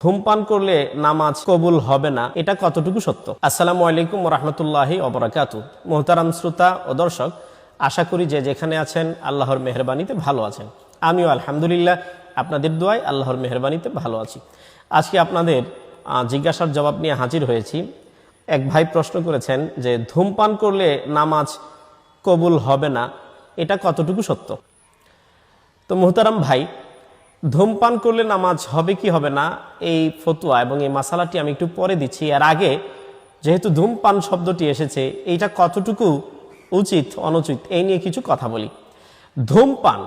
ধূমপান করলে নামাজ কবুল হবে না, এটা কতটুকু সত্য? আসসালামু আলাইকুম ওয়া রাহমাতুল্লাহি ওয়া বারাকাতুহু। মুহতারাম শ্রোতা ও দর্শক, আশা করি যে যেখানে আছেন আল্লাহর মেহেরবানিতে ভালো আছেন। আমিও আলহামদুলিল্লাহ আপনাদের দোয়ায় আল্লাহর মেহেরবানিতে ভালো আছি। আজকে আপনাদের জিজ্ঞাসার জবাব নিয়ে হাজির হয়েছি। এক ভাই প্রশ্ন করেছেন যে ধূমপান করলে নামাজ কবুল হবে না, এটা কতটুকু সত্য? তো মুহতারাম ভাই, ধূমপান করলে নামাজ হবে কি হবে না এই ফতোয়া এবং এই মাসালাটি আমি একটু পরে দিচ্ছি। এর আগে যেহেতু ধূমপান শব্দটি এসেছে, এইটা কতটুকু উচিত অনুচিত এই নিয়ে কিছু কথা বলি। ধূমপান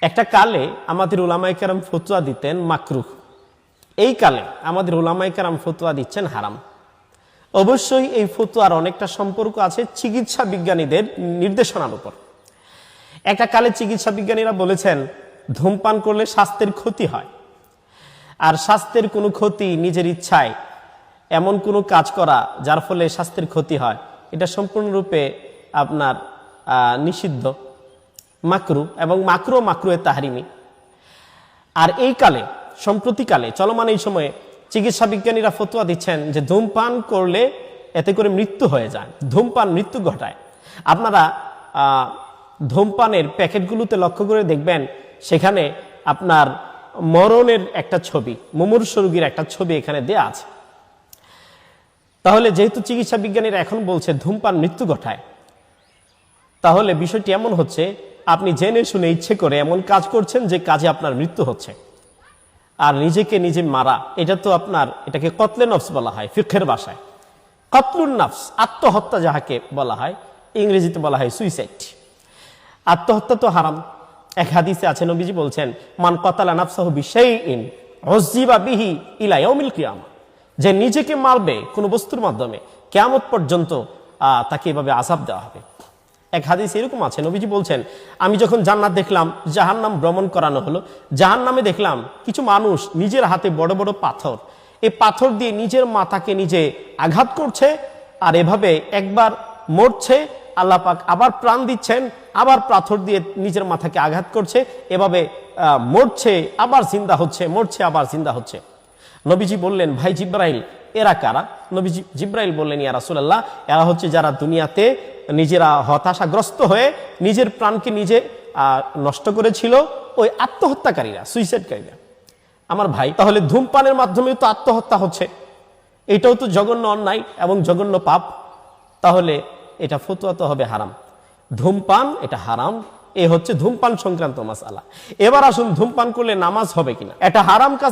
একটা কালে আমাদের উলামায়ে কেরাম ফতোয়া দিতেন মাকরুহ, এই কালে আমাদের উলামায়ে কেরাম ফতোয়া দিচ্ছেন হারাম। অবশ্যই এই ফতোয়ার অনেকটা সম্পর্ক আছে চিকিৎসা বিজ্ঞানীদের নির্দেশনার উপর। একটা কালে চিকিৎসা বিজ্ঞানীরা বলেছেন ধূমপান করলে স্বাস্থ্যের ক্ষতি হয়, আর স্বাস্থ্যের কোনো ক্ষতি নিজের ইচ্ছায় এমন কোনো কাজ করা যার ফলে স্বাস্থ্যের ক্ষতি হয়, এটা সম্পূর্ণরূপে আপনার নিষিদ্ধ, মাকরু, এবং মাকরু তাহরিমি। আর এই কালে, সম্প্রতিকালে চলমান এই সময়ে চিকিৎসা বিজ্ঞানীরা ফতোয়া দিচ্ছেন যে ধূমপান করলে এতে করে মৃত্যু হয়ে যায়, ধূমপান মৃত্যু ঘটায়। আপনারা ধূমপানের প্যাকেটগুলোতে লক্ষ্য করে দেখবেন, সেখানে আপনার মরণের একটা ছবি, মুমূর্ষ রোগীর একটা ছবি এখানে দেয়া আছে। তাহলে যেহেতু চিকিৎসা বিজ্ঞানীরা এখন বলছে ধূমপান মৃত্যু ঘটায়, তাহলে বিষয়টি এমন হচ্ছে আপনি জেনে শুনে ইচ্ছে করে এমন কাজ করছেন যে কাজে আপনার মৃত্যু হচ্ছে। আর নিজেকে নিজে মারা, এটা তো আপনার, এটাকে কতলে নফস বলা হয় ফিকহের ভাষায়। কতলুন নফস, আত্মহত্যা যাহাকে বলা হয়, ইংরেজিতে বলা হয় সুইসাইড। আত্মহত্যা তো হারাম। এক হাদিসে আছে, নবীজি বলছেন মান কতালা নাফসাহু বিশাইইন উযিবা বিহি ইলা ইয়াউমিল কিয়ামা, যে নিজেকে মারবে কোনো বস্তুর মাধ্যমে, কিয়ামত পর্যন্ত তাকে এভাবে আযাব দেওয়া হবে। এক হাদিস এরকম আছে, নবীজি বলছেন আমি যখন জান্নাত দেখলাম, জাহান্নাম ভ্রমণ করানো হলো, জাহান্নামে দেখলাম কিছু মানুষ নিজের হাতে বড় বড় পাথর, এই পাথর দিয়ে নিজের মাথাকে নিজে আঘাত করছে, আর এভাবে একবার মরছে, আল্লাহ পাক আবার প্রাণ দিচ্ছেন, আবার পাথর দিয়ে নিজের মাথাকে আঘাত করছে, এভাবে মরছে আবার জিন্দা হচ্ছে, মরছে আবার জিন্দা হচ্ছে। নবীজি বললেন ভাই জিব্রাইল, এরা কারা? নবীজি জিব্রাইল বললেন ইয়া রাসূলুল্লাহ, এরা হচ্ছে যারা দুনিয়াতে নিজেরা হতাশাগ্রস্ত হয়ে নিজের প্রাণকে নিজে নষ্ট করেছিল, ওই আত্মহত্যাকারীরা, সুইসাইডকারীরা। আমার ভাই, তাহলে ধূমপানের মাধ্যমে তো আত্মহত্যা হচ্ছে, এটাও তো জঘন্য অন্যায় এবং জঘন্য পাপ। তাহলে এটা ফতোয়া তো হবে হারাম। ধূমপান এটা হারাম, এ হচ্ছে ধূমপান সংক্রান্ত মাসআলা। এবার আসুন ধূমপান করলে নামাজ হবে কিনা। এটা হারাম কাজ